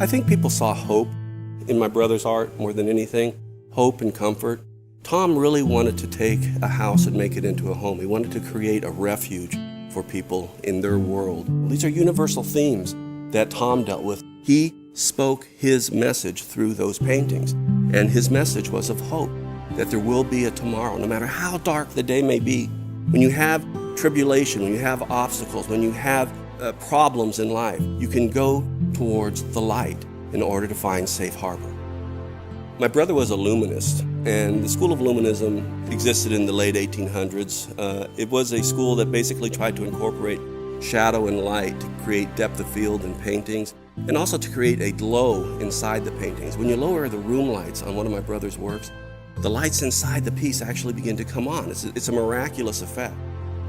I think people saw hope in my brother's art more than anything, hope and comfort. Tom really wanted to take a house and make it into a home. He wanted to create a refuge for people in their world. These are universal themes that Tom dealt with. He spoke his message through those paintings, and his message was of hope, that there will be a tomorrow, no matter how dark the day may be. When you have tribulation, when you have obstacles, when you have problems in life, you can go towards the light in order to find safe harbor. My brother was a Luminist, and the School of Luminism existed in the late 1800s. It was a school that basically tried to incorporate shadow and light to create depth of field in paintings, and also to create a glow inside the paintings. When you lower the room lights on one of my brother's works, the lights inside the piece actually begin to come on. It's a miraculous effect.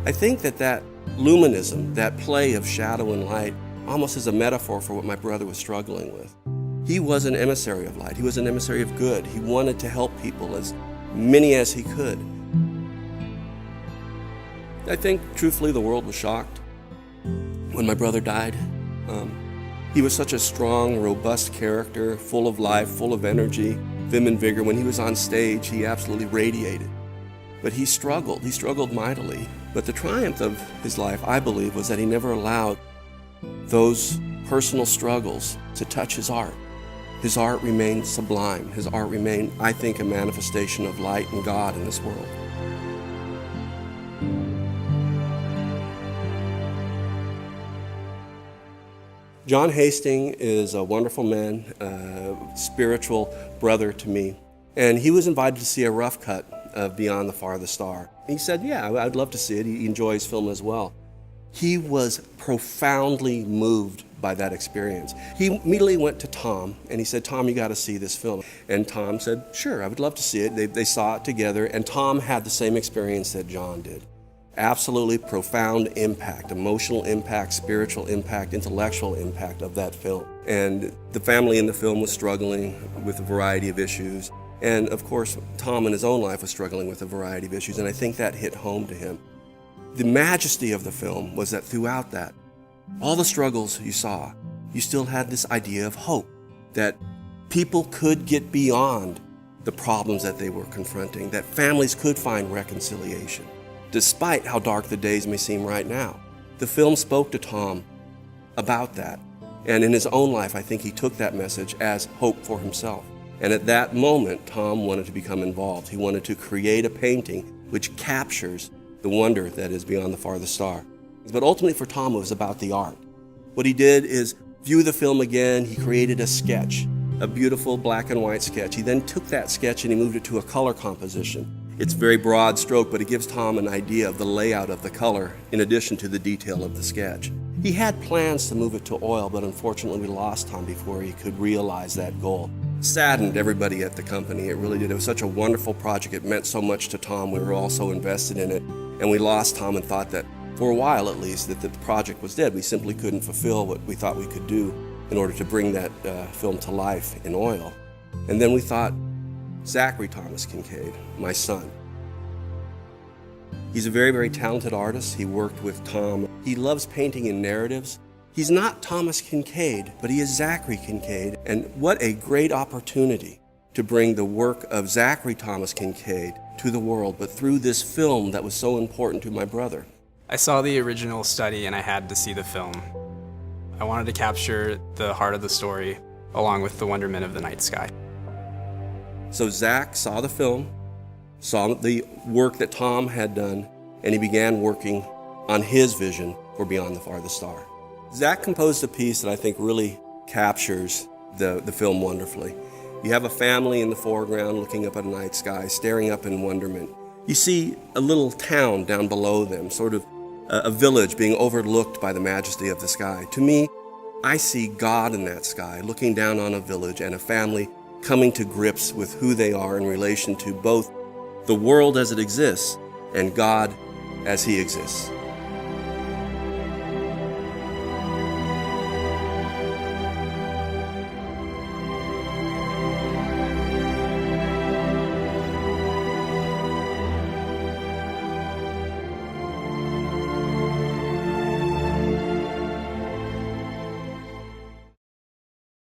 I think that luminism, that play of shadow and light, almost is a metaphor for what my brother was struggling with. He was an emissary of light. He was an emissary of good. He wanted to help people, as many as he could. I think, truthfully, the world was shocked when my brother died. He was such a strong, robust character, full of life, full of energy, vim and vigor. When he was on stage, he absolutely radiated. But he struggled mightily. But the triumph of his life, I believe, was that he never allowed those personal struggles to touch his art. His art remained sublime. His art remained, I think, a manifestation of light and God in this world. John Hastings is a wonderful man, spiritual brother to me. And he was invited to see a rough cut of Beyond the Farthest Star. And he said, yeah, I'd love to see it. He enjoys film as well. He was profoundly moved by that experience. He immediately went to Tom and he said, Tom, you got to see this film. And Tom said, sure, I would love to see it. They saw it together, and Tom had the same experience that John did. Absolutely profound impact, emotional impact, spiritual impact, intellectual impact of that film. And the family in the film was struggling with a variety of issues. And of course, Tom in his own life was struggling with a variety of issues, and I think that hit home to him. The majesty of the film was that throughout that, all the struggles you saw, you still had this idea of hope, that people could get beyond the problems that they were confronting, that families could find reconciliation, despite how dark the days may seem right now. The film spoke to Tom about that, and in his own life, I think he took that message as hope for himself. And at that moment, Tom wanted to become involved. He wanted to create a painting which captures the wonder that is Beyond the Farthest Star. But ultimately for Tom, it was about the art. What he did is view the film again. He created a sketch, a beautiful black and white sketch. He then took that sketch and he moved it to a color composition. It's very broad stroke, but it gives Tom an idea of the layout of the color in addition to the detail of the sketch. He had plans to move it to oil, but unfortunately we lost Tom before he could realize that goal. Saddened everybody at the company, it really did. It was such a wonderful project. It meant so much to Tom. We were all so invested in it. And we lost Tom and thought that, for a while at least, that the project was dead. We simply couldn't fulfill what we thought we could do in order to bring that film to life in oil. And then we thought, Zachary Thomas Kinkade, my son. He's a very, very talented artist. He worked with Tom. He loves painting in narratives. He's not Thomas Kinkade, but he is Zachary Kinkade. And what a great opportunity to bring the work of Zachary Thomas Kinkade to the world, but through this film that was so important to my brother. I saw the original study and I had to see the film. I wanted to capture the heart of the story along with the wonderment of the night sky. So Zach saw the film, saw the work that Tom had done, and he began working on his vision for Beyond the Farthest Star. Zach composed a piece that I think really captures the film wonderfully. You have a family in the foreground looking up at a night sky, staring up in wonderment. You see a little town down below them, sort of a village being overlooked by the majesty of the sky. To me, I see God in that sky, looking down on a village and a family coming to grips with who they are in relation to both the world as it exists and God as He exists.